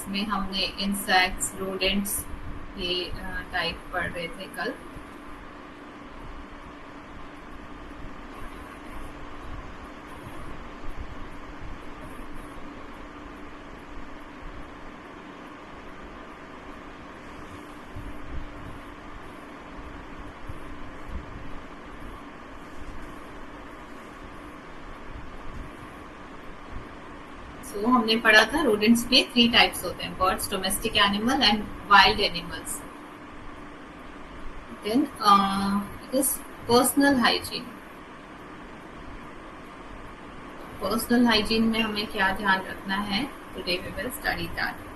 जिसमें हमने insects, rodents ये टाइप पढ़ रहे थे कल। सो हमने पढ़ा था रोडेंट्स में 3 टाइप्स होते हैं, birds, domestic animal and wild animals. Then it is personal hygiene. Personal hygiene में हमें क्या ध्यान रखना है, today we will study that.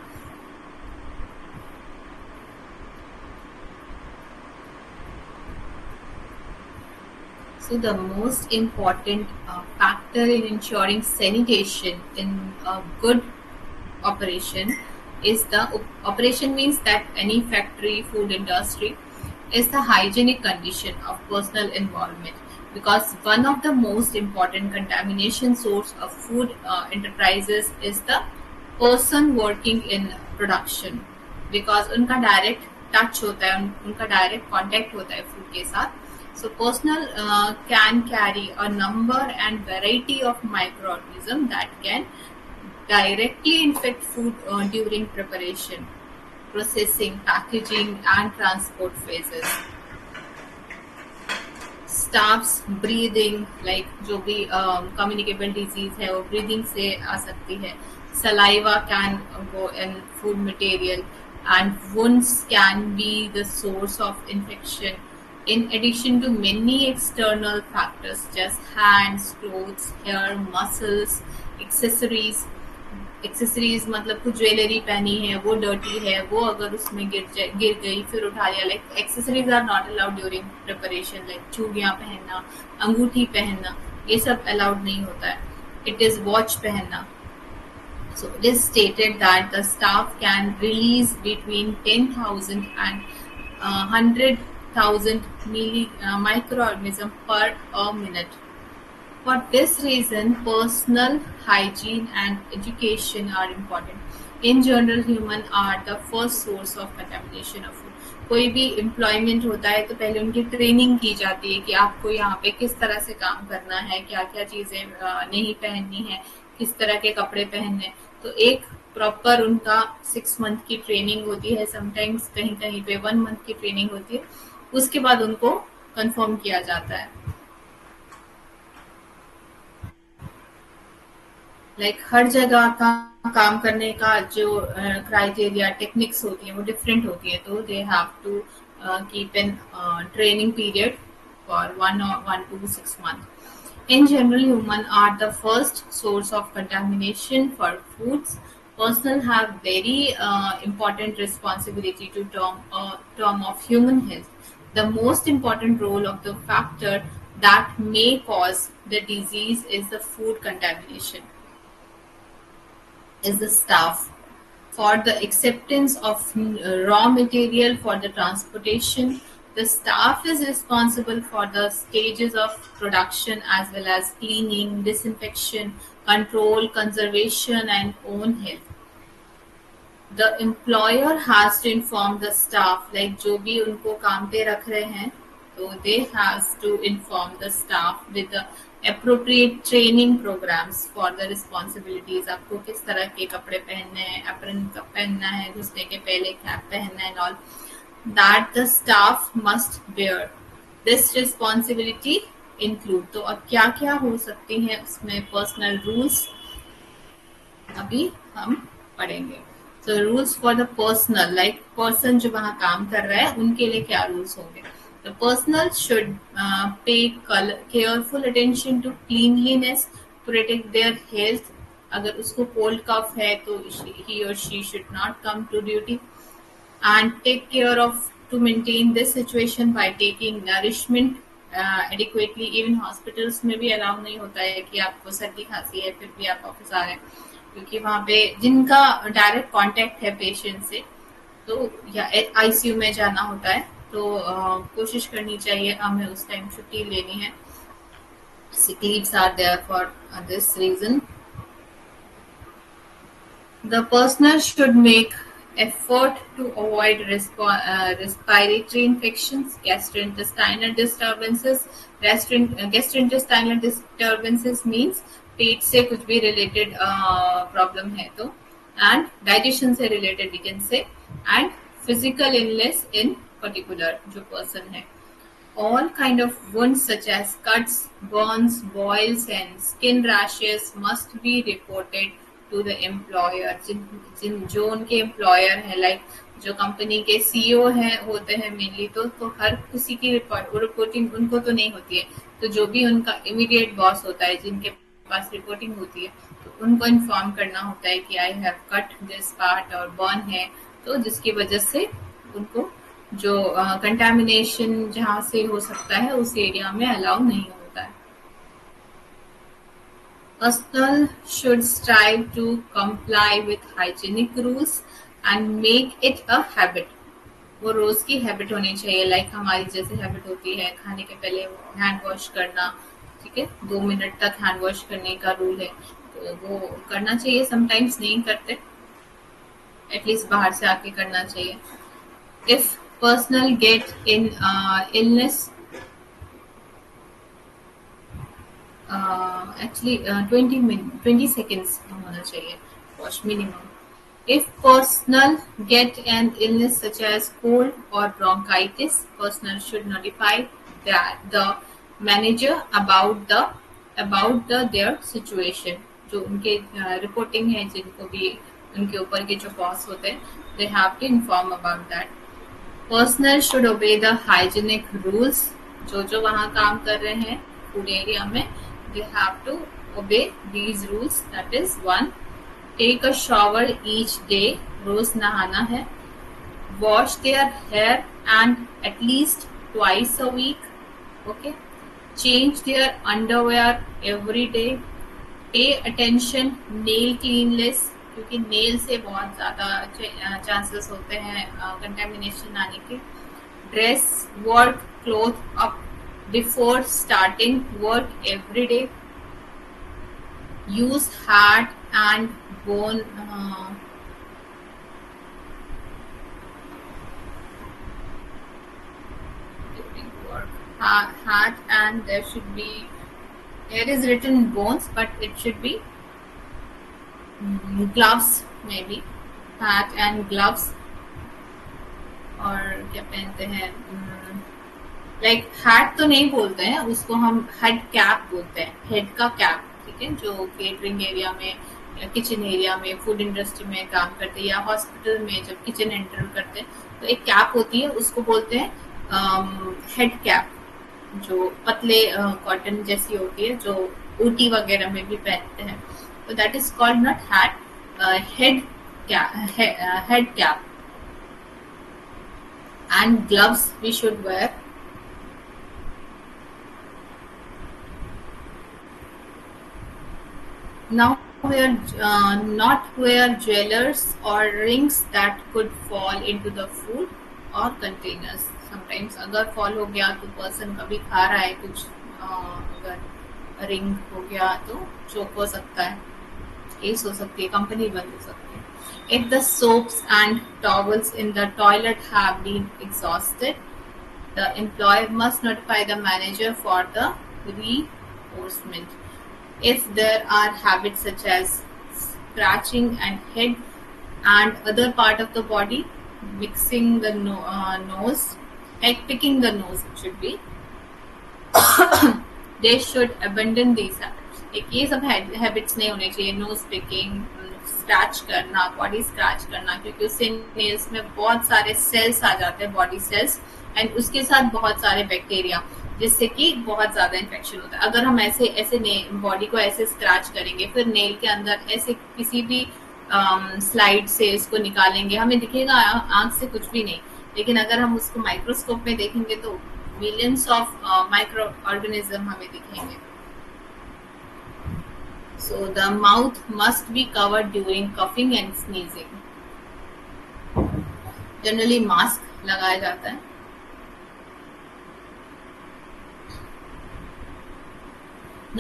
So the most important factor in ensuring sanitation in a good operation is the operation means that any factory, food industry is the hygienic condition of personal involvement, because one of the most important contamination source of food enterprises is the person working in production, because उनका direct touch होता है, उनका direct contact होता है food के साथ. So personal can carry a number and variety of microorganisms that can directly infect food during preparation, processing, packaging, and transport phases. Staff's breathing, like जो भी communicable disease है वो breathing से आ सकती है. Saliva can go in food material, and wounds can be the source of infection. In addition to many external factors, just hands, clothes, hair, muscles, accessories. Accessories मतलब कुछ jewellery पहनी है वो डर्टी है, वो अगर उसमें गिर गई फिर उठा लिया, like accessories are not allowed during preparation, like चूड़ियां पहनना, अंगूठी पहनना, ये सब अलाउड नहीं होता है. इट इज वॉच पहनना. So it is stated that the staff can release between 10,000 and 100,000 microorganisms per a minute. For this reason, personal hygiene and education are important. In general, humans are the first source of contamination of food. कोई भी employment होता है तो पहले उनकी training की जाती है कि आपको यहाँ पे किस तरह से काम करना है, क्या क्या चीजें नहीं पहननी है, किस तरह के कपड़े पहनने. तो एक प्रॉपर उनका 6 मंथ की ट्रेनिंग होती है, समटाइम्स कहीं कहीं पे 1 मंथ की ट्रेनिंग होती है. उसके बाद उनको कंफर्म किया जाता है. लाइक हर जगह का काम करने का जो क्राइटेरिया टेक्निक्स होती है वो डिफरेंट होती है, तो they have to keep in training period for 1 to 6 months. In general, humans are the first source of contamination for foods. Personnel have very important responsibility to term of human health. The most important role of the factor that may cause the disease is the food contamination is the staff. For the acceptance of raw material for the transportation, the staff is responsible for the stages of production as well as cleaning, disinfection, control, conservation, and own health. The employer has to inform the staff, like जो भी उनको काम पे रख रहे हैं, तो they has to inform the staff with the appropriate training programs for the responsibilities. आपको किस तरह के कपड़े पहनने हैं, एप्रन कब पहनना है, घुसने के पहले कैप पहनना है, and all that the staff must bear. This responsibility include. तो अब क्या क्या हो सकती हैं उसमें पर्सनल रूल्स अभी हम पढ़ेंगे. So rules for the personal, like person जो वहाँ काम कर रहा है उनके लिए क्या rules होंगे. The personal should pay careful attention to cleanliness, protect their health. अगर उसको cold cough है तो he or she should not come to duty, and take care of to maintain this situation by taking nourishment adequately. Even hospitals में भी allow नहीं होता है कि आपको सर्दी खांसी है फिर भी आप ऑफिस आ रहे हैं, क्योंकि वहाँ पे जिनका डायरेक्ट कांटेक्ट है पेशेंट से, तो या आईसीयू में जाना होता है, तो कोशिश करनी चाहिए हमें उस टाइम छुट्टी लेनी है. sick leaves are there for this reason. The personnel should make effort to avoid respiratory infections, gastrointestinal disturbances. Gastrointestinal disturbances means पेट से कुछ भी related problem है तो, and digestion से related we can say, and physical illness in particular जो person है. All kind of wounds such as cuts, burns, boils and skin rashes must be reported to the employer. जिन जिन जो उनके employer है, like जो company के CEO हैं होते हैं मेनली, तो हर किसी की रिपोर्टिंग उनको तो नहीं होती है, तो जो भी उनका इमीडिएट बॉस होता है जिनके पास रिपोर्टिंग होती है, तो उनको इन्फॉर्म करना होता है कि I have cut this part और बर्न है, तो जिसकी वजह से उनको जो कंटामिनेशन जहाँ से हो सकता है उस एरिया में अलाउ नहीं होता है. Personnel should strive to comply with hygienic rules and make it a habit. वो रोज की हैबिट होनी चाहिए, लाइक हमारी जैसे हैबिट होती है खाने के पहले हैंड वॉश करना, ठीक है, 2 मिनट तक हैंड वॉश करने का रूल है, तो वो करना चाहिए. समटाइम्स नहीं करते, एटलीस्ट बाहर से आके करना चाहिए. If personnel get in illness, actually 20 seconds होना चाहिए wash minimum. If personnel get an illness such as cold or bronchitis, personnel should notify the manager about their situation. जो उनके रिपोर्टिंग है, जिनको भी उनके ऊपर के जो बॉस होते हैं, they have to inform about that. Personnel should obey the hygienic rules. जो वहाँ काम कर रहे हैं फूड एरिया में, they have to obey these rules. That is 1. Take a shower each day. रोज नहाना है. Wash their hair and at least twice a week. Okay. Change their underwear every day. Pay attention nail cleanliness, क्योंकि nail से बहुत ज़्यादा chances होते हैं contamination आने के. Dress work cloth up before starting work every day. Use hat and bone during work. Hat and there should be, here is written bones but it should be gloves, maybe hat and gloves. और क्या पहनते हैं, like hat तो नहीं बोलते हैं उसको, हम हेड कैप बोलते हैं, हेड का कैप, ठीक है, जो केटरिंग एरिया में या किचन एरिया में फूड इंडस्ट्री में काम करते हैं या हॉस्पिटल में जब किचन एंटर करते हैं तो एक कैप होती है, उसको बोलते हैं हेड कैप, जो पतले कॉटन जैसी होती है, जो ऊटी वगैरह में भी पहनते हैं. So that is called not hat, head cap. And gloves we should wear. Now not wear jewelers or rings that could fall into the food or containers. Sometimes अगर fall हो गया तो person कभी खा रहा है कुछ, अगर रिंग हो गया तो चोक हो सकता है, केस हो सकती है, कंपनी बंद हो सकती है. If the soaps and towels in the toilet have been exhausted, the employer must notify the manager for the reinforcement. If there are habits such as scratching and head and other part of the body, mixing the nose, like picking the nose, it should be, they should abandon these habits. एक ये सब habits नहीं होने चाहिए, knows picking, scratch करना, body scratch करना, क्योंकि उससे नेल्स में बहुत सारे सेल्स आ जाते हैं, बॉडी सेल्स, एंड उसके साथ बहुत सारे बैक्टीरिया, जिससे कि बहुत ज्यादा इन्फेक्शन होता है. अगर हम ऐसे बॉडी को ऐसे स्क्रैच करेंगे, फिर नेल के अंदर ऐसे किसी भी स्लाइड से इसको निकालेंगे, हमें दिखेगा आंख से कुछ भी नहीं, लेकिन अगर हम उसको माइक्रोस्कोप में देखेंगे तो मिलियंस ऑफ माइक्रो ऑर्गेनिज्म हमें दिखेंगे. So the mouth must be covered during coughing and sneezing. Generally mask लगाया जाता है.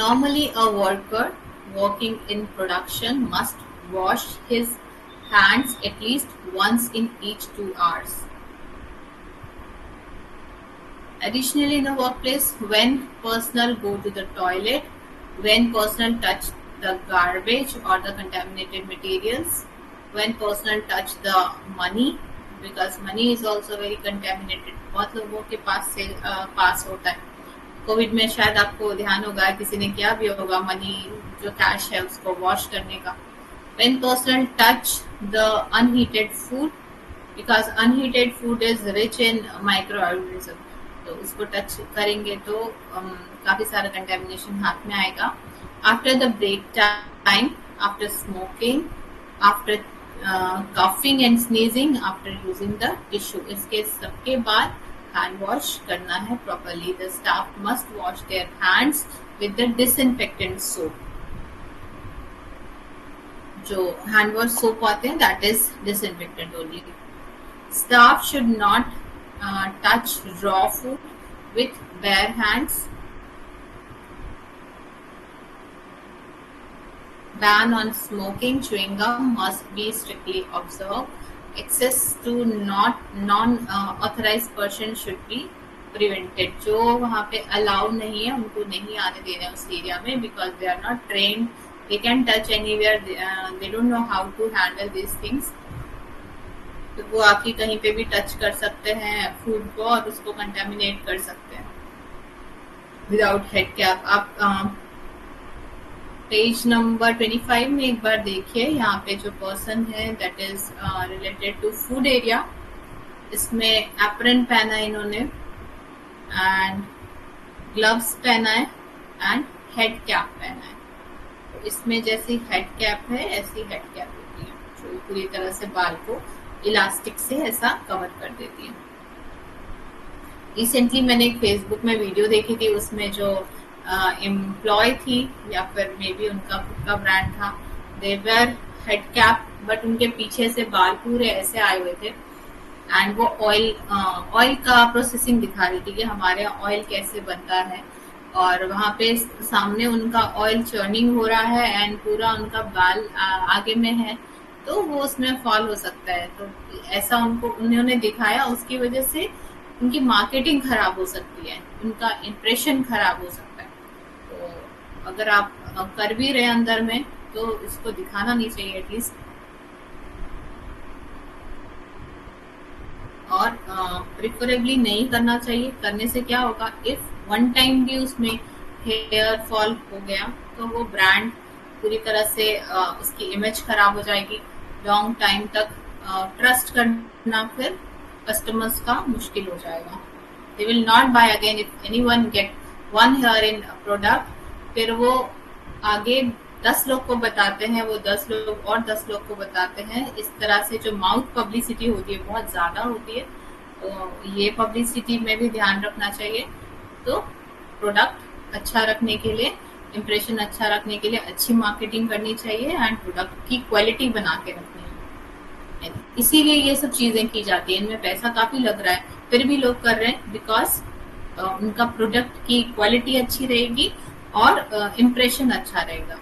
Normally a worker working in production must wash his hands at least once in each 2 hours. Additionally, in the workplace, when personnel go to the toilet, when personnel touch the garbage or the contaminated materials, when personnel touch the money, because money is also very contaminated. बहुत लोगों के पास होता है. Covid में शायद आपको ध्यान होगा, किसी ने किया भी होगा मनी जो कैश है उसको वॉश करने का. When personnel touch the unheated food, because unheated food is rich in microorganism, तो उसको टच करेंगे तो काफी सारा कंटेमिनेशन हाथ में आएगा. After the break time, after smoking, after coughing and sneezing, after using the tissue, इसके सबके बाद हैंड वॉश करना है properly. The staff must wash their hands with the disinfectant soap. जो हैंड वॉश सोप आते हैं that is disinfectant only. Staff should not touch raw food with bare hands. Ban on smoking. Chewing gum must be strictly observed. Access to non-authorized person should be prevented. जो वहाँ पे allow नहीं है उनको नहीं आने देना उस एरिया में, because they are not trained. They can touch anywhere. They don't know how to handle these things. तो वो आके कहीं पे भी टच कर सकते हैं फूड को और उसको कंटेमिनेट कर सकते हैं विदाउट हेड कैप. आप पेज नंबर 25 में एक बार देखिए. यहाँ पे जो पर्सन है that is related to food area, इसमें एप्रन पहना है इन्होंने एंड ग्लव्स पहना है एंड हेड कैप पहना है. तो इसमें जैसी हेड कैप है ऐसी हेड कैप होती है जो पूरी तरह से बाल को इलास्टिक से ऐसा कवर कर देती है. रिसेंटली मैंने एक फेसबुक में वीडियो देखी थी, उसमें जो एम्प्लॉय थी या फिर मे बी उनका खुद का ब्रांड था, दे वेयर हेड कैप बट उनके पीछे से बाल पूरे ऐसे आए हुए थे एंड वो ऑयल का प्रोसेसिंग दिखा रही थी कि हमारे ऑयल कैसे बनता है और वहाँ पे सामने उनका ऑयल चर्निंग हो रहा है एंड पूरा उनका बाल आगे में है, तो वो उसमें फॉल हो सकता है. तो ऐसा उन्होंने दिखाया, उसकी वजह से उनकी मार्केटिंग खराब हो सकती है, उनका इंप्रेशन खराब हो सकता है. तो अगर आप कर भी रहे अंदर में तो इसको दिखाना नहीं चाहिए एटलीस्ट. और प्रिफरेबली नहीं करना चाहिए. करने से क्या होगा, इफ वन टाइम भी उसमें हेयर फॉल हो गया तो वो ब्रांड पूरी तरह से उसकी इमेज खराब हो जाएगी. लॉन्ग टाइम तक ट्रस्ट करना फिर कस्टमर्स का मुश्किल हो जाएगा. They will not buy again if anyone get one hair in product. फिर वो आगे 10 लोग को बताते हैं, वो 10 लोग और 10 लोग को बताते हैं. इस तरह से जो माउथ पब्लिसिटी होती है बहुत ज़्यादा होती है, तो ये पब्लिसिटी में भी ध्यान रखना चाहिए. तो प्रोडक्ट अच्छा रखने के लिए, इम्प्रेशन अच्छा रखने के लिए अच्छी मार्केटिंग करनी चाहिए एंड प्रोडक्ट की क्वालिटी बना के रखनी है. इसीलिए ये सब चीज़ें की जाती है. इनमें पैसा काफ़ी लग रहा है फिर भी लोग कर रहे हैं, बिकॉज उनका प्रोडक्ट की क्वालिटी अच्छी रहेगी और इम्प्रेशन अच्छा रहेगा.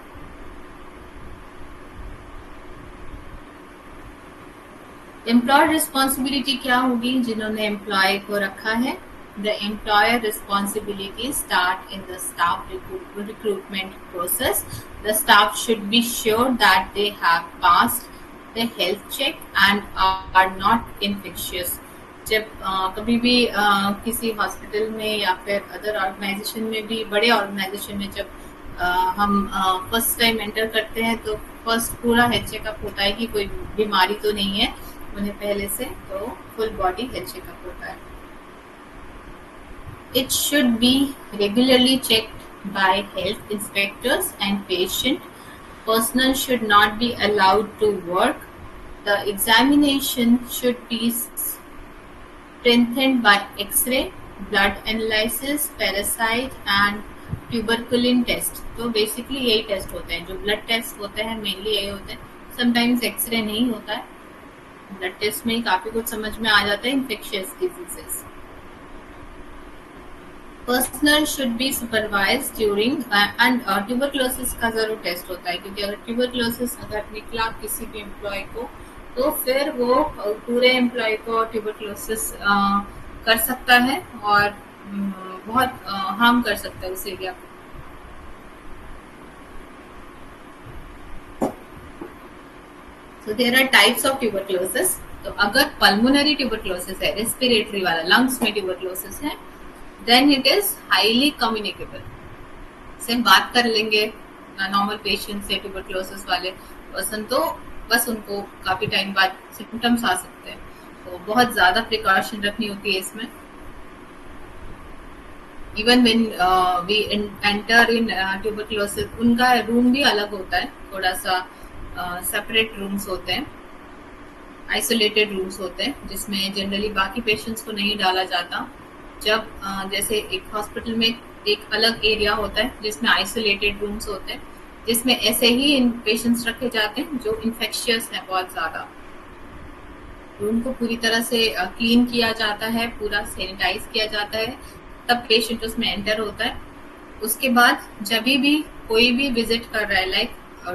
एम्प्लॉयर रिस्पॉन्सिबिलिटी क्या होगी जिन्होंने एम्प्लॉय को रखा है. The employer responsibilities start in the staff recruitment process. The staff should be sure that they have passed the health check and are not infectious. जब कभी भी किसी हॉस्पिटल में या फिर अदर ऑर्गेनाइजेशन में भी, बड़े ऑर्गेनाइजेशन में जब हम फर्स्ट टाइम एंटर करते हैं तो फर्स्ट पूरा हेल्थ चेकअप होता है कि कोई बीमारी तो नहीं है उन्हें पहले से, तो फुल बॉडी हेल्थ चेकअप होता है. It should be regularly checked by health inspectors and patient. Personnel should not be allowed to work. The examination should be strengthened by X-ray, blood analysis, parasite and tuberculin test. तो basically यही test होते हैं, जो blood test होते हैं mainly यही होते हैं. समटाइम्स एक्सरे नहीं होता है. ब्लड टेस्ट में ही काफ़ी कुछ समझ में आ जाता है infectious diseases. Personal should be supervise during and tuberculosis का जरूर टेस्ट होता है, क्योंकि अगर ट्यूबरक्लोसिस अगर निकला किसी भी एम्प्लॉय को, तो फिर वो पूरे एम्प्लॉय को ट्यूबरक्लोसिस कर सकता है और बहुत हार्म कर सकता है उस एरिया को। So there are types of tuberculosis. तो अगर pulmonary tuberculosis है, respiratory वाला, lungs में tuberculosis है, then it is highly communicable. से बात कर लेंगे नॉर्मल पेशेंट से, ट्यूबरक्लोसिस वाले पर्सन, तो बस उनको काफी टाइम बाद सिम्टम्स आ सकते हैं, तो बहुत ज्यादा प्रिकॉशन रखनी होती है इसमें। Even when we enter in tuberculosis, उनका रूम भी अलग होता है, थोड़ा सा सेपरेट रूम्स होते हैं, आइसोलेटेड रूम्स होते हैं, जिसमें जनरली बाकी पेशेंट्स को नहीं डाला जाता। जब जैसे एक हॉस्पिटल में एक अलग एरिया होता है जिसमें आइसोलेटेड रूम्स होते हैं, जिसमें ऐसे ही इन पेशेंट्स रखे जाते हैं जो इन्फेक्शियस हैं बहुत ज्यादा। रूम को पूरी तरह से क्लीन किया जाता है, पूरा सैनिटाइज किया जाता है, तब पेशेंट उसमें एंटर होता है। उसके बाद जब भी कोई भी विजिट कर रहा है, लाइक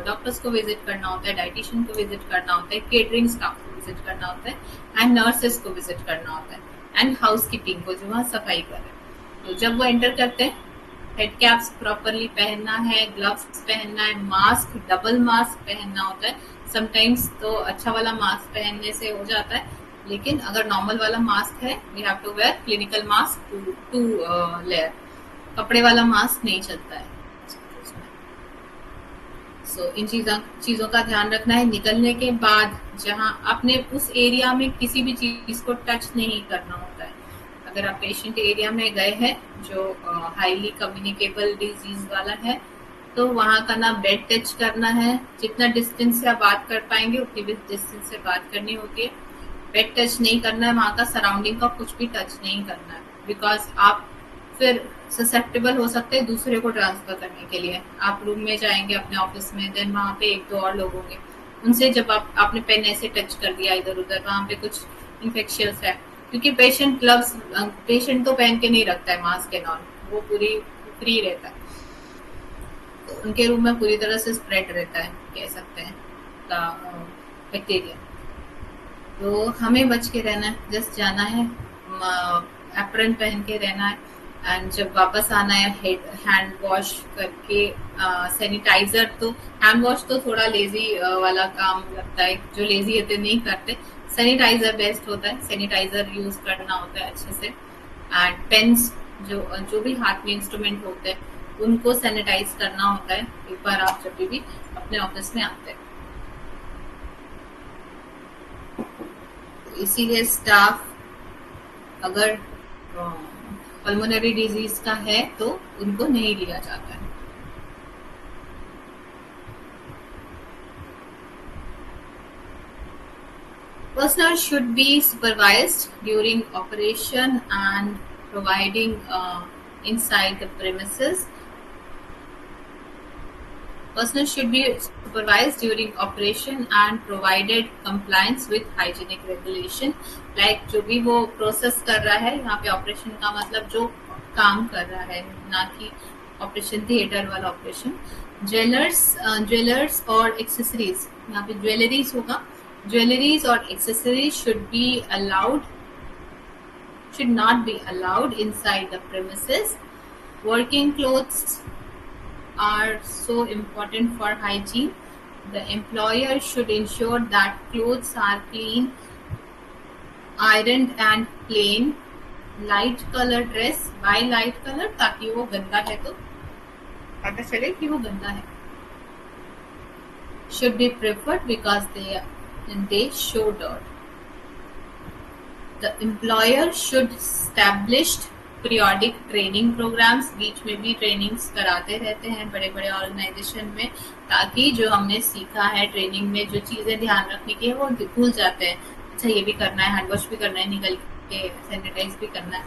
डॉक्टर्स को विजिट करना होता है, डाइटिशियन को विजिट करना होता है, केटरिंग स्टाफ को विजिट करना होता है, एंड नर्सेस को विजिट करना होता है, एंड हाउस कीपिंग को जो वहाँ सफाई कर रहे हैं। तो जब वो एंटर करते हैं, हेड कैप्स प्रॉपरली पहनना है, ग्लव्स पहनना है, मास्क, डबल मास्क पहनना होता है। समटाइम्स तो अच्छा वाला मास्क पहनने से हो जाता है, लेकिन अगर नॉर्मल वाला मास्क है, we have to wear clinical mask two layer, कपड़े वाला मास्क नहीं चलता है। इन चीजों का ध्यान रखना है। निकलने के बाद जहां आपने उस एरिया में किसी भी चीज को टच नहीं करना होता है। अगर आप पेशेंट एरिया में गए हैं जो हाईली कम्युनिकेबल डिजीज वाला है, तो वहां का ना बेड टच करना है, जितना डिस्टेंस से आप बात कर पाएंगे उतनी भी डिस्टेंस से बात करनी होती है। बेड टच नहीं करना है, वहां का सराउंडिंग का कुछ भी टच नहीं करना है, बिकॉज आप फिर ससेप्टेबल हो सकते हैं दूसरे को ट्रांसफर करने के लिए। आप रूम में जाएंगे अपने ऑफिस में, देन वहाँ पे एक दो और लोग होंगे, उनसे जब आपने पेन ऐसे टच कर दिया इधर उधर, वहाँ पे कुछ इन्फेक्शियस है, क्योंकि पेशेंट ग्लव्स, पेशेंट तो पहन के नहीं रखता है मास्क एंड ऑल, वो पूरी फ्री रहता है, तो उनके रूम में पूरी तरह से स्प्रेड रहता है, कह सकते हैं, बैक्टीरिया। तो हमें बच के रहना है, जस्ट जाना है, एप्रन पहन के रहना है, एंड जब वापस आना है हैंड वॉश करके, सैनिटाइजर, तो हैंड वॉश तो थोड़ा लेजी वाला काम लगता है, जो लेजी होते नहीं करते, सैनिटाइजर बेस्ट होता है, सैनिटाइजर यूज करना होता है अच्छे से। एंड पेन्स, जो भी हाथ में इंस्ट्रूमेंट होते हैं उनको सैनिटाइज करना होता है एक बार आप जब भी अपने ऑफिस में आते हैं। इसीलिए स्टाफ अगर पल्मोनरी डिजीज का है तो उनको नहीं लिया जाता है। Personnel should be supervised during operation and providing inside the premises. Personnel should be supervised during operation and provided compliance with hygienic regulation. Like जो भी वो प्रोसेस कर रहा है, यहाँ पे ऑपरेशन का मतलब जो काम कर रहा है, ना कि ऑपरेशन थिएटर वाला ऑपरेशन। ज्वेलर्स और एक्सेसरीज, यहाँ पे ज्वेलरीज होगा, ज्वेलरीज और accessories should not be allowed inside the premises. Working clothes are so important for hygiene. The employer should ensure that clothes are clean, ironed and plain. Light color dress, by light color, ताकि वो गंदा है तो पता चले कि वो गंदा है। Should be preferred because they show dirt. The employer should establish periodic training programs. बीच में भी ट्रेनिंग्स कराते रहते हैं बड़े बड़े ऑर्गेनाइजेशन में, ताकि जो हमने सीखा है ट्रेनिंग में, जो चीजें ध्यान रखने की है वो भूल जाते हैं। अच्छा ये भी करना है, हैंड वॉश भी करना है, निकल के सैनिटाइज भी करना है,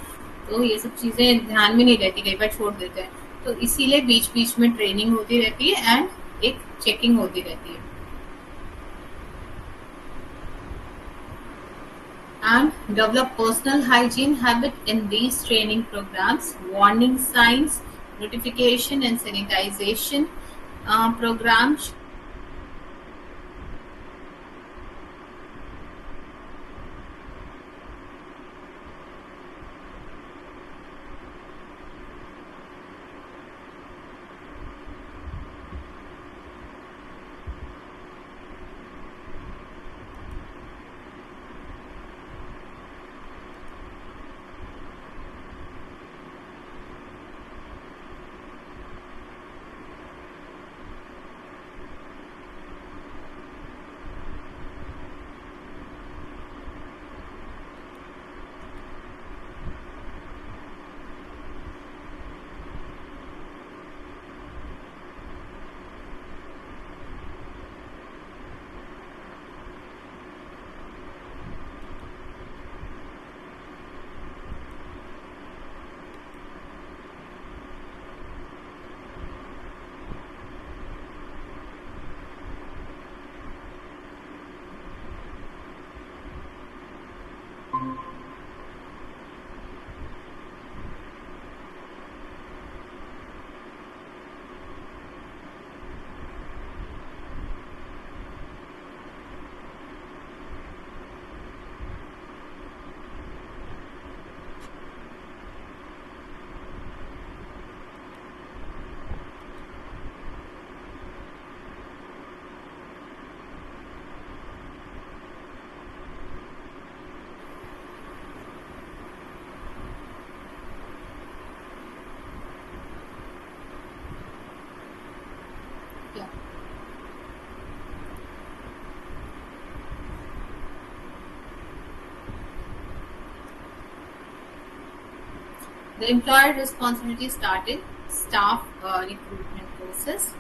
तो ये सब चीजें ध्यान में नहीं रहती, कई बार छोड़ देते हैं। तो इसीलिए बीच बीच में ट्रेनिंग होती रहती है एंड एक चेकिंग होती रहती है। and develop personal hygiene habit in these training programs. Warning signs, notification, and sanitization programs. Yeah. The employer responsibility started staff recruitment process.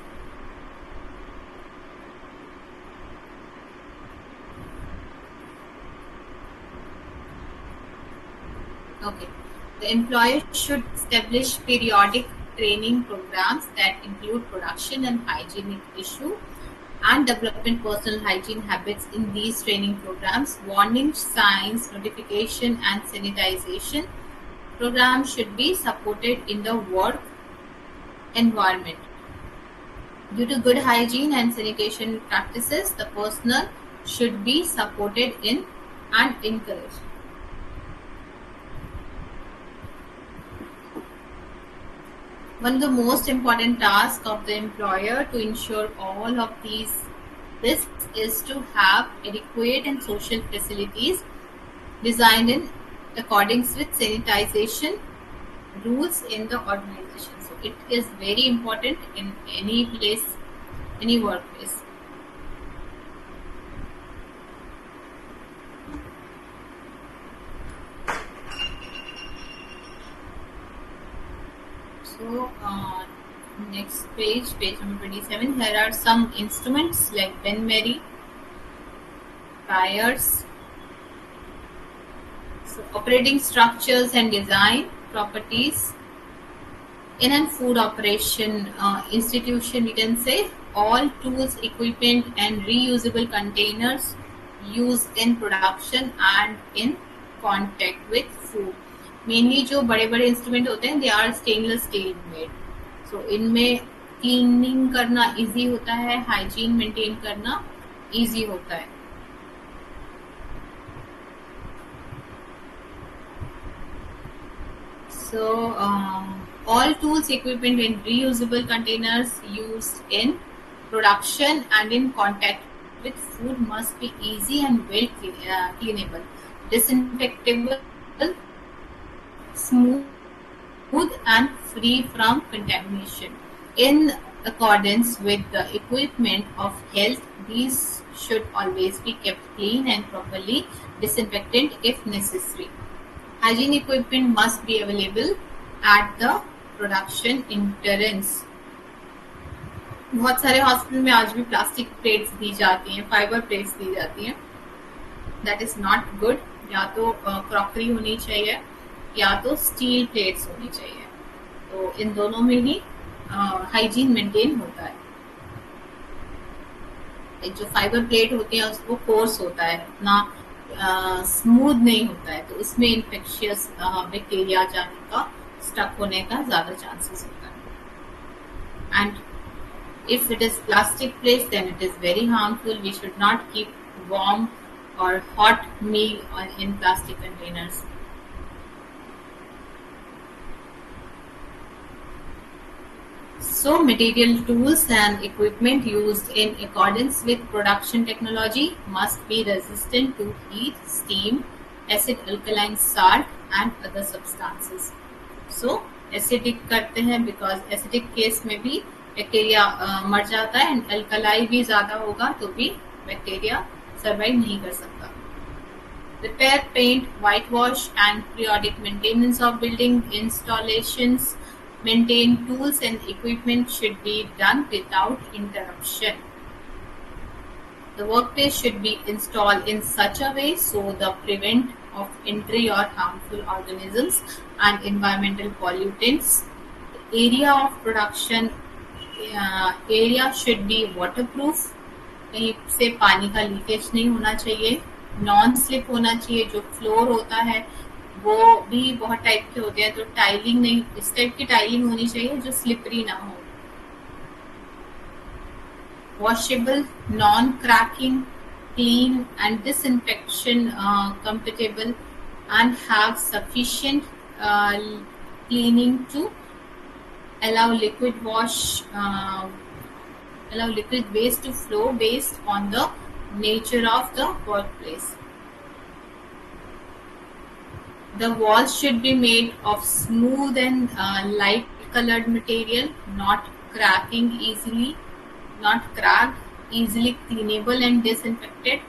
Okay. The employer should establish periodic training programs that include production and hygienic issue and development personal hygiene habits in these training programs. Warning signs, notification, and sanitization programs should be supported in the work environment. Due to good hygiene and sanitation practices, the personnel should be supported in and encouraged. One of the most important tasks of the employer to ensure all of these risks is to have adequate and social facilities designed in accordance with sanitization rules in the organization. So it is very important in any place, any workplace. So next page, page number 27. Here are some instruments like Ben Mary, tires. So operating structures and design properties in a food operation institution, we can say all tools, equipment, and reusable containers used in production and in contact with food. Mainly जो बड़े बड़े instrument होते हैं they are stainless steel made. So इनमें cleaning करना easy होता है, hygiene maintain करना इजी होता है. So all tools, equipment, and reusable containers used in production and in contact with food must be easy and well cleanable, disinfectable, smooth, and free from contamination. In accordance with the equipment of health, these should always be kept clean and properly disinfected if necessary. Hygiene equipment must be available at the production entrance. बहुत सारे hospital में आज भी plastic plates दी जाती हैं, fibre plates दी जाती हैं. That is not good. या तो क्रॉकरी होनी चाहिए या तो स्टील प्लेट्स होनी चाहिए. तो इन दोनों में ही हाइजीन मेंटेन होता है. एक जो फाइबर प्लेट होती है उसको कोर्स होता है, इतना स्मूथ नहीं होता है, तो उसमें इन्फेक्शियस बैक्टीरिया जाने का, स्टक होने का ज़्यादा चांसेस होता है। And if it is plastic place, then it is very harmful. We should not keep warm or hot meal in plastic containers. So material, tools and equipment used in accordance with production technology must be resistant to heat, steam, acid, alkaline, salt and other substances. So acidic करते हैं because acidic case में भी bacteria मर जाता है, and alkali भी ज्यादा होगा तो भी बैक्टीरिया सर्वाइव नहीं कर सकता। Repair, paint, white wash and periodic maintenance of building installations, maintain tools and equipment should be done without interruption. The workplace should be installed in such a way so the prevent of entry or harmful organisms and environmental pollutants. The area of production area should be waterproof. कहीं से पानी का leakage नहीं होना चाहिए, non slip होना चाहिए। जो फ्लोर होता है वो भी बहुत टाइप के होते हैं, तो टाइलिंग नहीं, इस टाइप की टाइलिंग होनी चाहिए जो स्लिपरी ना हो। washable, non-cracking, clean and disinfection compatible, and have sufficient cleaning to allow liquid waste to flow based on the nature of the workplace. The walls should be made of smooth and light colored material, not cracked, easily cleanable and disinfected,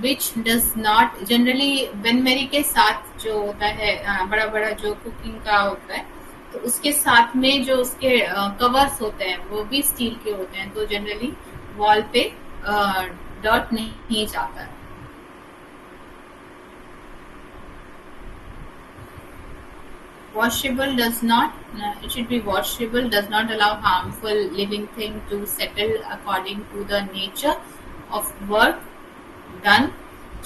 which does not generally बनमेरी के साथ जो होता है बड़ा बड़ा जो cooking का होता है, तो उसके साथ में जो उसके कवर्स होते हैं वो भी स्टील के होते हैं, तो जनरली वॉल पे डर्ट नहीं जाता है। Washable does not, it should be washable, does not allow harmful living thing to settle according to the nature of work done.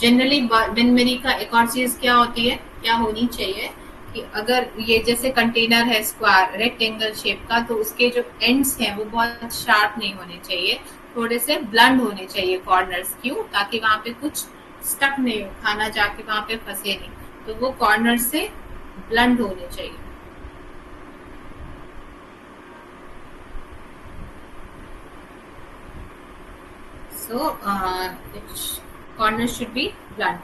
Generally bain marie का एक और चीज क्या होती है, क्या होनी चाहिए कि अगर ये जैसे कंटेनर है स्क्वायर रेक्टेंगल शेप का, तो उसके जो एंड्स हैं वो बहुत शार्प नहीं होने चाहिए, थोड़े से ब्लंड होने चाहिए कॉर्नर्स। क्यों? ताकि वहां पे कुछ स्टक नहीं हो, खाना जाके वहां पे फंसे नहीं, तो वो कॉर्नर से ब्लंड होने चाहिए। So its corners should be blunt.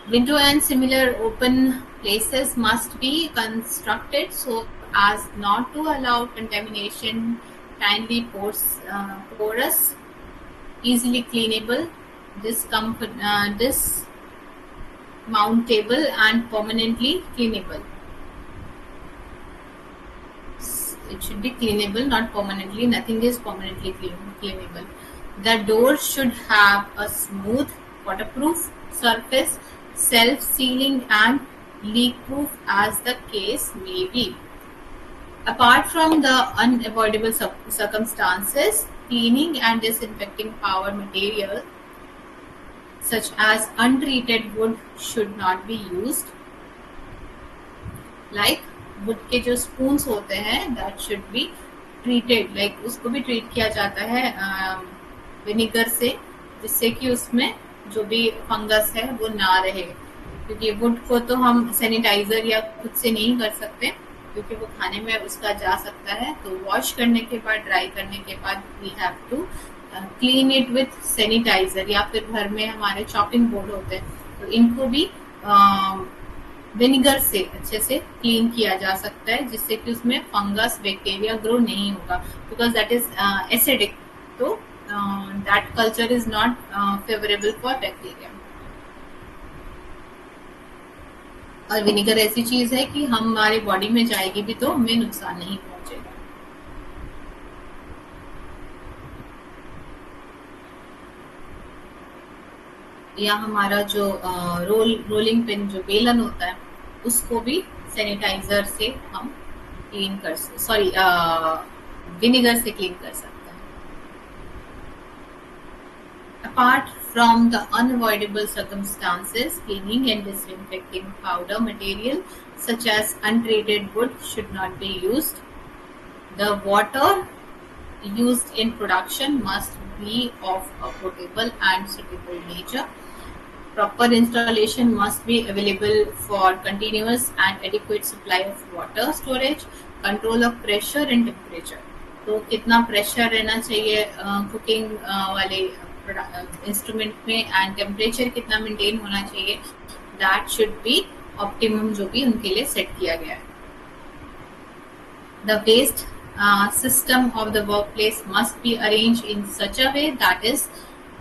Window and similar open places must be constructed so as not to allow contamination, kindly porous, easily cleanable, dismountable and permanently cleanable. It should be cleanable, not permanently. Nothing is permanently cleanable. The door should have a smooth, waterproof surface, self-sealing and leak-proof as the case may be. Apart from the unavoidable circumstances, cleaning and disinfecting power material such as untreated wood should not be used. Like would के जो spoons होते हैं that should be treated, like उसको भी treat किया जाता है vinegar से, जिससे कि उसमें जो भी फंगस है वो ना रहे। क्योंकि वुड को तो हम सैनिटाइजर या खुद से नहीं कर सकते, क्योंकि वो खाने में उसका जा सकता है। तो वॉश करने के बाद, ड्राई करने के बाद we have to clean it with sanitizer, या फिर घर में हमारे चॉपिंग बोर्ड होते हैं, तो इनको भी विनेगर से अच्छे से क्लीन किया जा सकता है, जिससे कि उसमें फंगस बैक्टीरिया ग्रो नहीं होगा, बिकॉज दैट इज एसिडिक, तो that culture is not favourable for bacteria. और विनेगर ऐसी चीज है कि हमारे बॉडी में जाएगी भी तो हमें नुकसान नहीं पहुंचेगा। या हमारा जो रोलिंग पिन, जो बेलन होता है, उसको भी सैनिटाइजर से हम क्लीन कर, सॉरी विनेगर से क्लीन कर सकते हैं। Apart from the unavoidable circumstances, cleaning and disinfecting powder material such as untreated wood should not be used. The water used in production must be of a potable and suitable nature. Proper installation must be available for continuous and adequate supply of water storage, control of pressure and temperature. तो कितना pressure रहना चाहिए cooking वाले instrument में and temperature कितना maintain होना चाहिए, that should be optimum जो भी उनके लिए सेट किया गया है. The waste system of the workplace must be arranged in such a way that is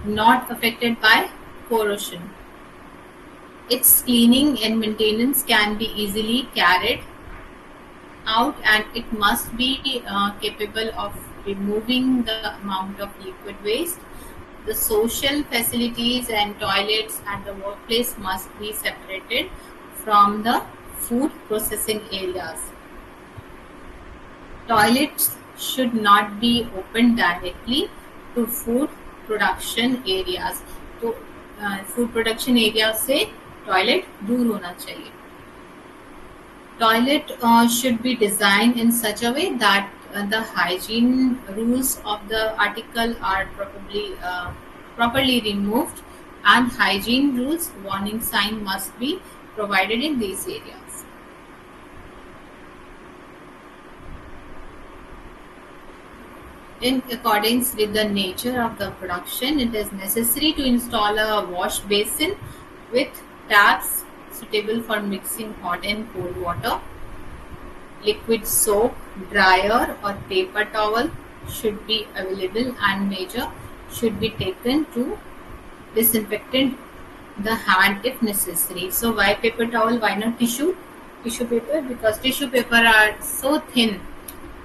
not affected by corrosion. Its cleaning and maintenance can be easily carried out, and it must be capable of removing the amount of liquid waste. The social facilities and toilets at the workplace must be separated from the food processing areas. Toilets should not be opened directly to food production areas. तो food production area से toilet दूर होना चाहिए. Toilet should be designed in such a way that the hygiene rules of the article are properly removed, and hygiene rules warning sign must be provided in these areas. In accordance with the nature of the production, it is necessary to install a wash basin with taps suitable for mixing hot and cold water. Liquid soap, dryer or paper towel should be available, and measure should be taken to disinfect the hand if necessary. So why paper towel? Why not tissue paper? Because tissue paper are so thin,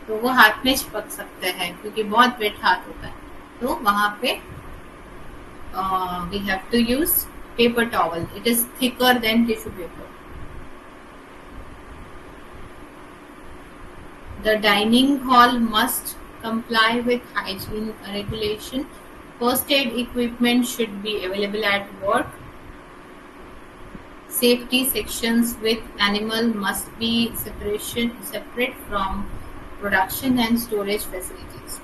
तो वो हाथ में चिपक सकते हैं क्योंकि बहुत wait हाथ होता है. तो वहां पे we have to use paper towel. It is thicker than tissue paper. The dining hall must comply with hygiene regulation. First aid equipment should be available at work. Safety sections with animal must be separate from production and storage facilities.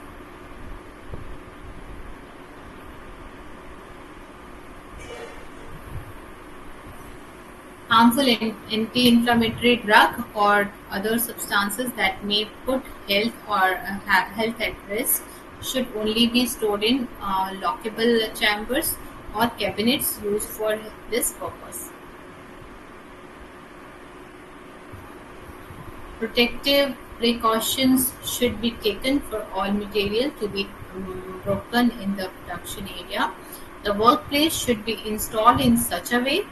Harmful anti-inflammatory drug or other substances that may put health at risk should only be stored in lockable chambers or cabinets used for this purpose. Protective precautions should be taken for all material to be broken in the production area. The workplace should be installed in such a way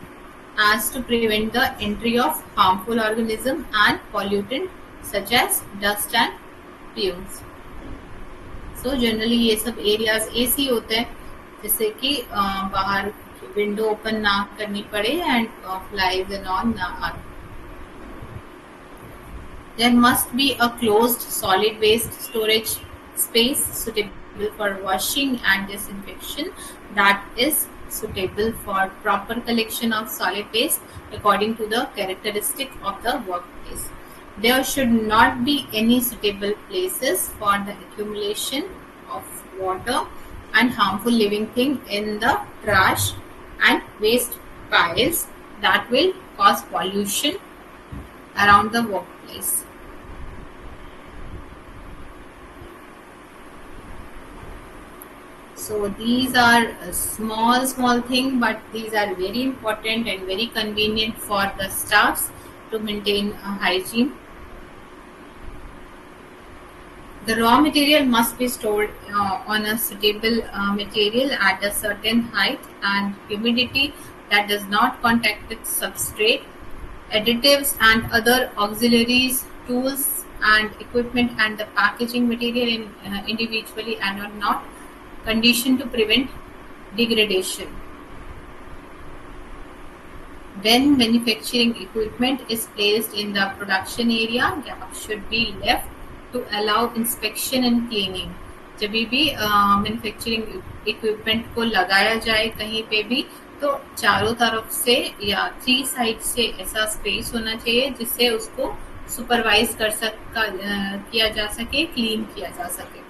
as to prevent the entry of harmful organisms and pollutants such as dust and fumes. So generally ये सब areas AC होते हैं जिससे कि बाहर window open ना करनी पड़े and flies and all ना आए. There must be a closed solid waste storage space suitable for washing and disinfection that is suitable for proper collection of solid waste according to the characteristic of the workplace. There should not be any suitable places for the accumulation of water and harmful living thing in the trash and waste piles that will cause pollution around the workplace. So these are small thing, but these are very important and very convenient for the staffs to maintain hygiene. The raw material must be stored on a suitable material at a certain height and humidity that does not contact its substrate. Additives and other auxiliaries, tools and equipment and the packaging material individually and are not conditioned to prevent degradation. When manufacturing equipment is placed in the production area, gaps should be left to allow inspection and cleaning. जब भी manufacturing equipment को लगाया जाए कहीं पे भी, तो चारों तरफ से या 3 साइड से ऐसा स्पेस होना चाहिए जिससे उसको सुपरवाइज किया जा सके, क्लीन किया जा सके।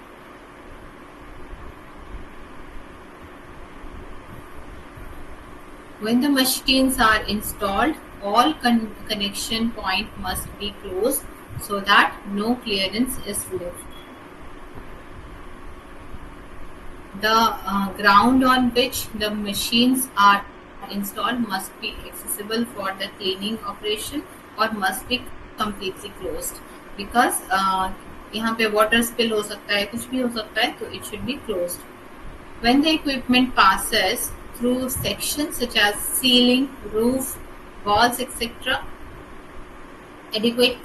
When the machines are installed, all connection point must be closed so that no clearance is left. The ground on which the machines are installed must be accessible for the cleaning operation or must be completely closed because यहाँ पे water spill हो सकता है, कुछ भी हो सकता है, तो it should be closed. When the equipment passes through sections such as ceiling, roof, walls, etc., adequate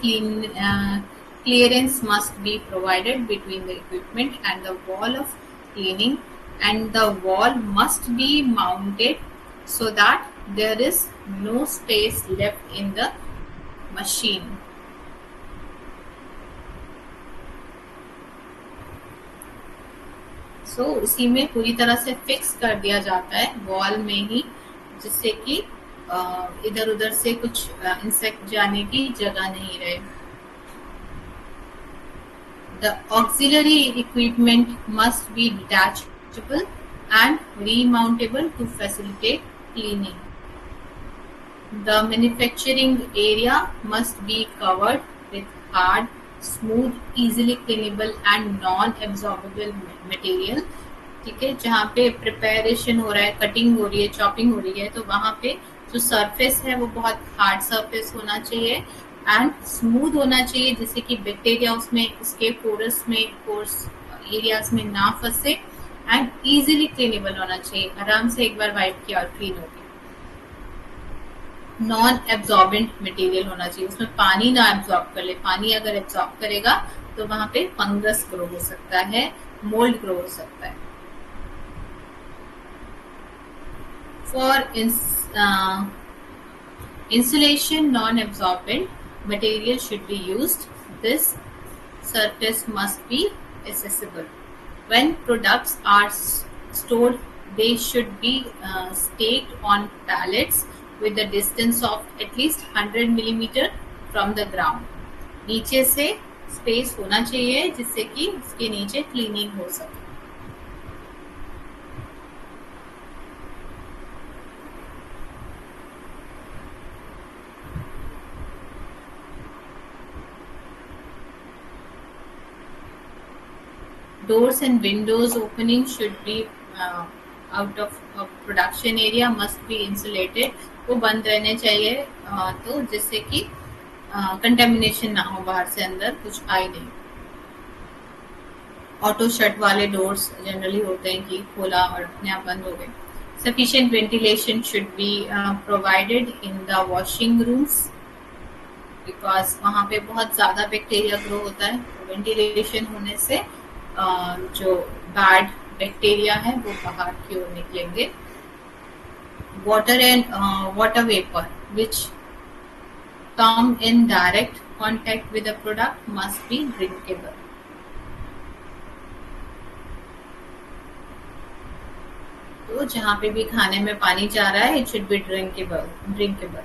clearance must be provided between the equipment and the wall of cleaning, and the wall must be mounted so that there is no space left in the machine. सो उसी में पूरी तरह से fix कर दिया जाता है wall में ही, जिससे कि इधर उधर से कुछ इंसेक्ट जाने की जगह नहीं रहे. The auxiliary equipment must be detachable and remountable to facilitate cleaning. The manufacturing area must be covered with hard, smooth, easily cleanable and non-absorbable material. ठीक है, जहाँ पे प्रिपरेशन हो रहा है, कटिंग हो रही है, चॉपिंग हो रही है, तो वहाँ पे जो सरफेस है वो बहुत हार्ड सरफेस होना चाहिए एंड स्मूथ होना चाहिए, जिससे कि बैक्टीरिया उसमें उसके पोरस एरियाज में ना फंसे, एंड इजीली क्लीनेबल होना चाहिए, आराम से एक बार वाइप किया और क्लीन हो गया. नॉन एब्जॉर्बेंट मटेरियल होना चाहिए, उसमें पानी ना एब्जॉर्ब कर ले. पानी अगर एब्जॉर्ब करेगा तो वहां पे फंगस ग्रो हो सकता है, मोल्ड ग्रो हो सकता है. For insulation, non-absorbent material should be used. This surface must be accessible. When products are stored, they should be staked on pallets with a distance of at least 100 millimeter from the ground. नीचे से space होना चाहिए जिससे कि इसके नीचे cleaning हो सके. Doors and windows opening should be out of production area must be insulated. वो बंद रहने चाहिए, तो जिससे कि कंटेमिनेशन ना हो, बाहर से अंदर कुछ आए नहीं. ऑटो शट वाले डोर्स जनरली होते हैं कि खोला और अपने आप बंद हो गए. Sufficient ventilation should be provided in the washing rooms because वहाँ पे बहुत ज़्यादा बैक्टीरिया ग्रो होता है. वेंटिलेशन होने से जो बैड बैक्टीरिया है वो बाहर की ओर निकलेंगे. Water and water vapour which come in direct contact with the product must be drinkable. तो जहाँ पे भी खाने में पानी जा रहा है, it should be drinkable.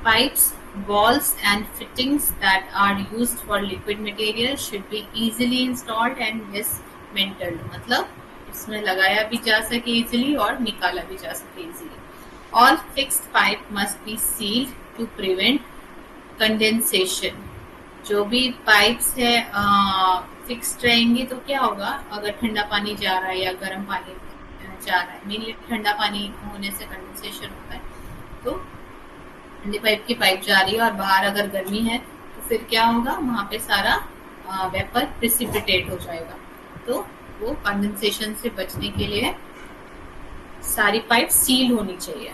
Pipes, walls and fittings that are used for liquid material should be easily installed and dismantled. मतलब इसमें लगाया भी जा सके easily और निकाला भी जा सके easily. All fixed pipe must be sealed to prevent condensation. जो भी पाइप्स है फिक्स्ड रहेंगी तो क्या होगा, अगर ठंडा पानी जा रहा है या गर्म पानी जा रहा है, मेनली ठंडा पानी होने से कंडेंसेशन होता है, तो ठंडी पाइप की पाइप जा रही है और बाहर अगर गर्मी है तो फिर क्या होगा, वहां पे सारा वेपर प्रिसिपिटेट हो जाएगा. तो वो कंडेंसेशन से बचने के लिए सारी पाइप सील होनी चाहिए,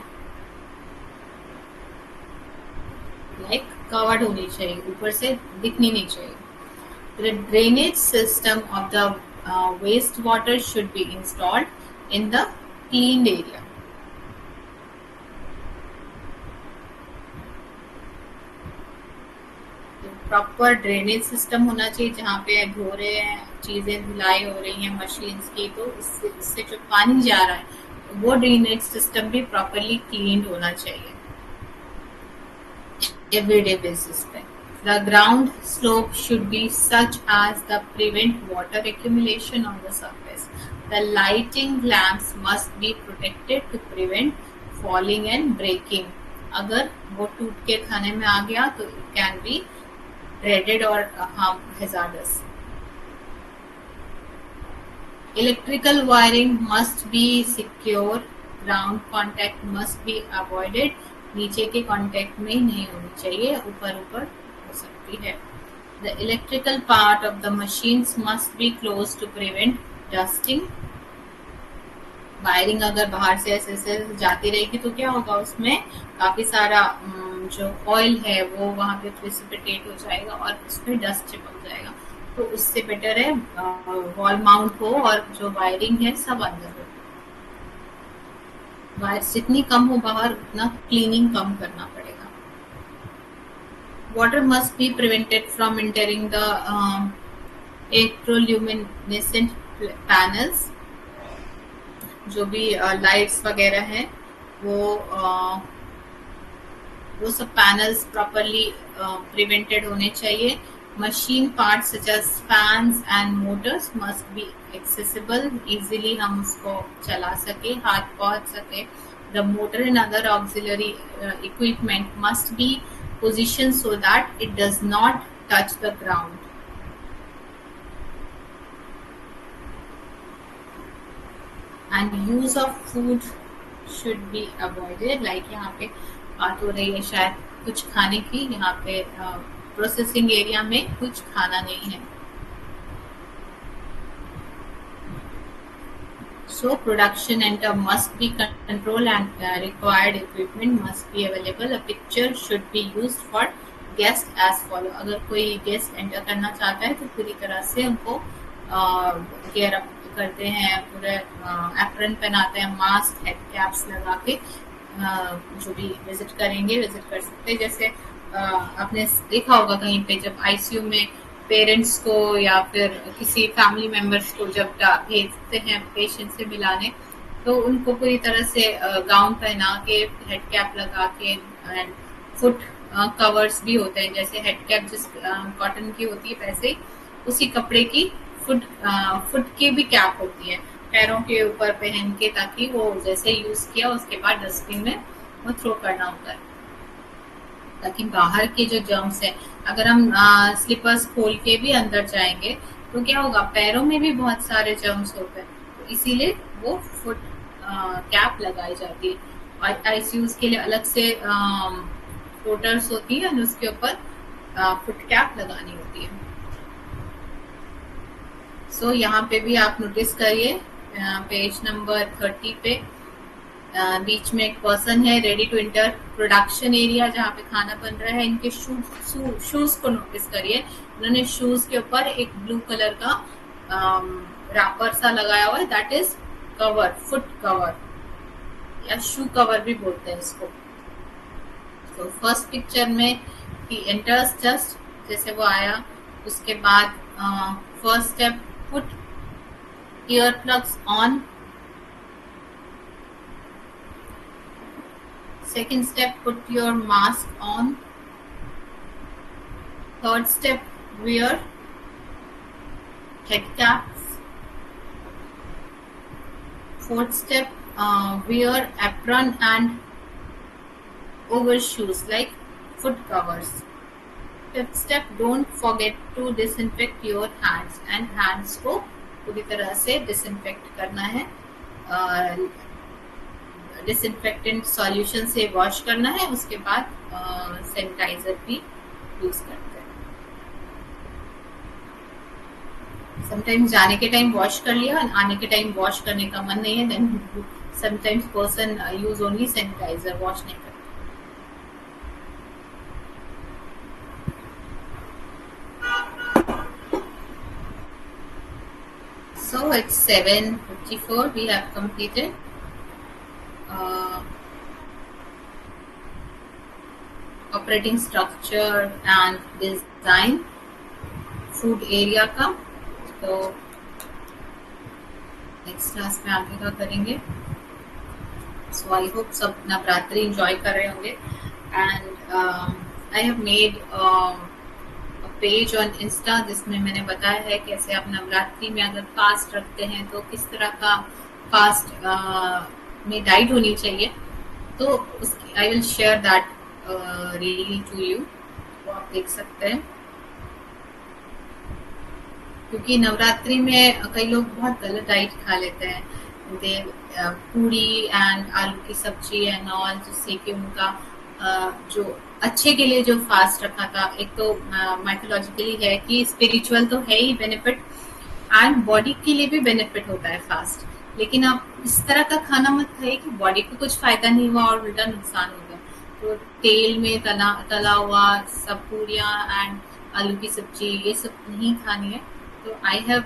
लाइक कवर्ड होनी चाहिए, ऊपर से दिखनी नहीं चाहिए. The drainage system of the waste water should be installed in the cleaned area. Proper drainage system होना चाहिए जहाँ पे धो रहे हैं, चीजें धुलाई हो रही हैं मशीन्स की, तो इससे जो पानी जा रहा है वो ड्रेनेज सिस्टम भी प्रॉपरली क्लीन होना चाहिए everyday basis पे. The ground slope should be such as to prevent water accumulation on the surface. The lighting lamps must be protected to prevent falling and breaking. अगर वो टूट के खाने में आ गया तो it can be dreaded or hazardous. Electrical wiring must be secure. Ground contact must be avoided. नीचे के कांटेक्ट में नहीं होनी चाहिए, ऊपर ऊपर हो सकती है. The electrical part of the machines must be closed to prevent dusting. Wiring अगर बाहर से ऐसे जाती रहेगी तो क्या होगा, उसमें काफी सारा जो ऑयल है वो वहां पे प्रेसिपिटेट हो जाएगा और उसमें डस्ट चिपक जाएगा. तो उससे बेटर है वॉल माउंट हो और जो वायरिंग है सब अंदर हो. वायर्स जितनी कम हो बाहर उतना क्लीनिंग कम करना पड़ेगा. Water must be prevented from entering the electroluminescent panels. जो भी लाइट्स वगैरह है वो सब पैनल्स प्रॉपरली प्रिवेंटेड होने चाहिए. Machine parts such as fans and motors must be accessible easily. हम उसको चला सके, हाथ पहुंच सके. The motor and other auxiliary equipment must be positioned so that it does not touch the ground. And use of food should be avoided. Like यहाँ पे बात हो रही है शायद कुछ खाने की, यहाँ पे प्रोसेसिंग एरिया में कुछ खाना नहीं है. So production center must be controlled and required equipment must be available. A picture should be used for guest as follow. अगर कोई गेस्ट एंटर करना चाहता है तो पूरी तरह से उनको केयर अप करते हैं, पूरे एप्रन पहनाते हैं, मास्क, हेड कैप्स लगा के जो भी विजिट करेंगे विजिट कर सकते हैं. जैसे आपने देखा होगा कहीं पे जब आईसीयू में पेरेंट्स को या फिर किसी फैमिली मेंबर्स को जब भेजते हैं पेशेंट से मिलाने, तो उनको पूरी तरह से गाउन पहना के, हेड कैप लगा के, एंड फुट कवर्स भी होते हैं. जैसे हेड कैप जिस कॉटन की होती है वैसे ही उसी कपड़े की फुट की भी कैप होती है पैरों के ऊपर पहन के, ताकि वो जैसे यूज किया उसके बाद डस्टबिन में वो थ्रो करना होता है. ताकि बाहर के जो जर्म्स है, अगर हम स्लीपर्स खोल के भी अंदर जाएंगे तो क्या होगा, पैरों में भी बहुत सारे जर्म्स होते हैं. तो इसीलिए वो फुट कैप लगाई जाती है. और आईसीयूज के लिए अलग से फ्लोटर्स होती है, उसके ऊपर फुट कैप लगानी होती है. सो यहाँ पे भी आप नोटिस करिए पेज नंबर 30 पे बीच में एक पर्सन है ready to enter production area जहाँ पे खाना बन रहा है. इनके शूज को नोटिस करिए. उन्होंने शूज के ऊपर एक ब्लू कलर का रैपर सा लगाया हुआ है, that is cover, foot cover या शू कवर भी बोलते हैं इसको. तो फर्स्ट पिक्चर में ही एंटर्स जस्ट जैसे वो आया, उसके बाद first step put ear plugs on. Second step, put your mask on. Third step, wear head caps. Fourth step, wear apron and overshoes like foot covers. Fifth step, don't forget to disinfect your hands. And hands को पूरी तरह से disinfect करना है. Disinfectant solution से wash करना है. उसके बाद सैनिटाइजर भी यूज करते हैं. समटाइम्स जाने के टाइम वॉश कर लिया, आने के टाइम वॉश करने का मन नहीं है, then sometimes person use only sanitizer, wash नहीं करते. So it's 7:54. We have completed operating structure and design food area का। तो नेक्स्ट क्लास में आगे का करेंगे। सो आई होप सब नवरात्रि एंजॉय कर रहे होंगे। And I have made page on Insta जिसमें मैंने बताया है कैसे आप नवरात्रि में अगर फास्ट रखते हैं तो किस तरह का फास्ट में डाइट होनी चाहिए। तो उसकी I will share that reel to you, तो आप देख सकते हैं। क्योंकि नवरात्रि में कई लोग बहुत गलत डाइट खा लेते हैं, दे पूरी एंड आलू की सब्जी एंड ऑल, जिससे कि उनका जो अच्छे के लिए जो फास्ट रखा था, एक तो माइथोलॉजिकली है कि स्पिरिचुअल तो है ही बेनिफिट एंड बॉडी के लिए भी बेनिफिट होता है फास्ट। लेकिन आप इस तरह का खाना मत खाइए कि बॉडी को कुछ फायदा नहीं हुआ और उल्टा नुकसान हो गया। तो तेल में तला हुआ सब पूरियाँ एंड आलू की सब्जी ये सब नहीं खानी है। तो I have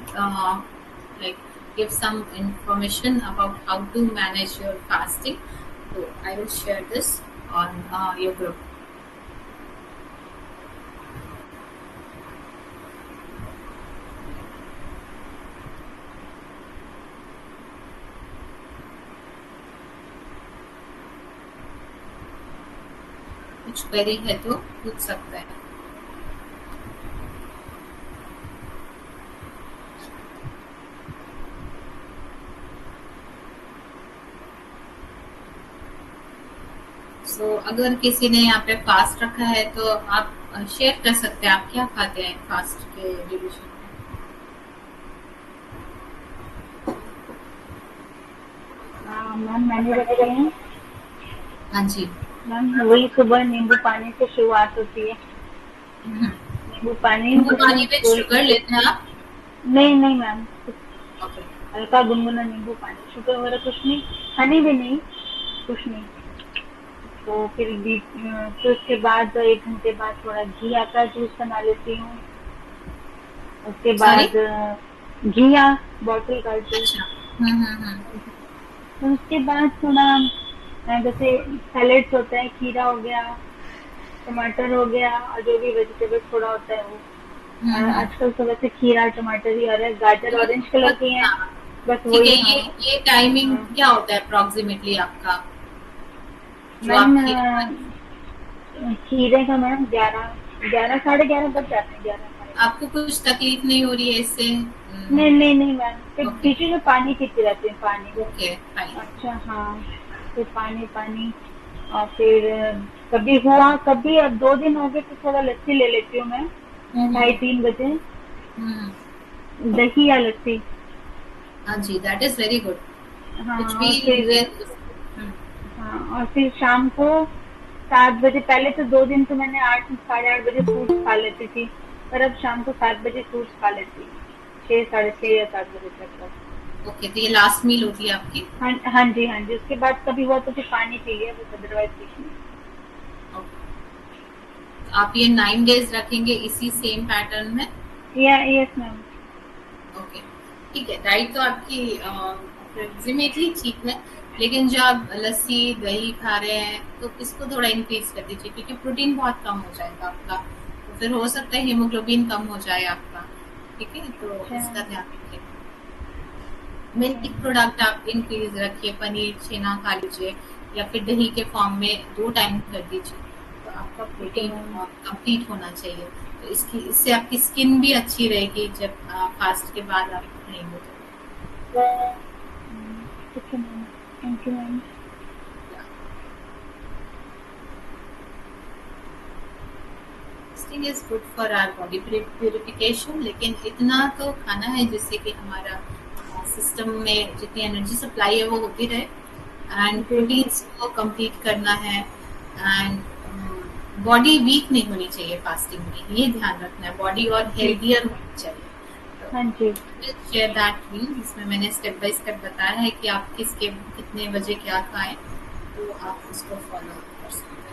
like give some information about how to manage your fasting. So I will share this on your group. कुछ क्वेरी है तो पूछ सकते हैं। तो अगर किसी ने यहाँ पे फास्ट रखा है तो आप शेयर कर सकते हैं आप क्या खाते हैं फास्ट के डिविजन में। मैम मैंने रखे हैं। हाँ जी मैम वही सुबह नींबू पानी से शुरुआत होती है। नींबू पानी में शुगर लेते हैं आप? नहीं मैम, ओके। हल्का गुनगुना नींबू पानी, शुगर वगैरह कुछ नहीं, हनी भी नहीं, कुछ नहीं। तो फिर उसके बाद 1 घंटे बाद थोड़ा घी का जूस बना लेती हूँ। उसके बाद घी बॉटल का जूस। तो उसके बाद थोड़ा जैसे सैलेड्स होता है, खीरा हो गया, टमाटर हो गया, और जो भी वेजिटेबल थोड़ा होता है वो। आजकल तो वैसे खीरा टमाटर ही आ रहा है, गाजर ऑरेंज कलर की है, बस वही। ये टाइमिंग क्या होता है अप्रोक्सीमेटली आपका? मैम खीरे का मैम 11 साढ़े 11 बज जाते हैं। 11 आपको कुछ तकलीफ नहीं हो रही है इससे? नहीं मैम, फिर बीच में पानी पीती रहती हूँ, पानी। Okay fine. अच्छा हाँ, फिर पानी और फिर कभी अब 2 दिन हो गए तो थोड़ा लस्सी ले लेती हूँ मैं 2:30-3 बजे। दही या लस्सी। हाँ जी, दैट इज वेरी गुड। हाँ, और फिर शाम को 7 बजे, पहले तो 2 दिन तो मैंने 8 साढ़े 8 बजे फ्रूट्स खा लेती थी, पर अब शाम को 7 बजे फ्रूट्स खा लेती हूँ, 6 साढ़े 6 या 7 बजे तक। ओके, तो ये लास्ट मील होती है आपकी? हाँ जी। उसके बाद कभी हुआ तो फिर पानी पी लिया, बस, अदरवाइज कुछ नहीं। आप ये 9 डेज रखेंगे इसी सेम पैटर्न में? Yes ma'am. ओके ठीक है। डाइट तो आपकी अप्रोक्सीमेटली ठीक है, लेकिन जो आप लस्सी दही खा रहे हैं तो इसको थोड़ा इंक्रीज कर दीजिए, क्योंकि प्रोटीन बहुत कम हो जाएगा आपका, तो फिर हो सकता है हीमोग्लोबिन कम हो जाए आपका। ठीक है, तो इसका ध्यान रखिए। मिल्क प्रोडक्ट आप इंक्रीज रखिए, पनीर छेना खा लीजिए, या फिर दही के फॉर्म में 2 टाइम कर दीजिए, तो आपका प्रोटीन कंप्लीट होना चाहिए। तो इससे आपकी स्किन भी अच्छी रहेगी जब फास्ट के बाद आप खाएंगे तो। Thank you ma'am. Fasting is good for our body purification, लेकिन इतना तो खाना है जिससे कि हमारा सिस्टम में जितनी एनर्जी सप्लाई है वो होती रहे, एंड प्रोटीन्स को कंप्लीट करना है, एंड बॉडी वीक नहीं होनी चाहिए फास्टिंग में, ये ध्यान रखना है। बॉडी और हेल्दियर होनी चाहिए। हाँ जी। शेयर दैट मील जिसमें मैंने स्टेप बाय स्टेप बताया है कि आप कितने बजे क्या खाएं, तो आप उसको फॉलो कर सकते हैं।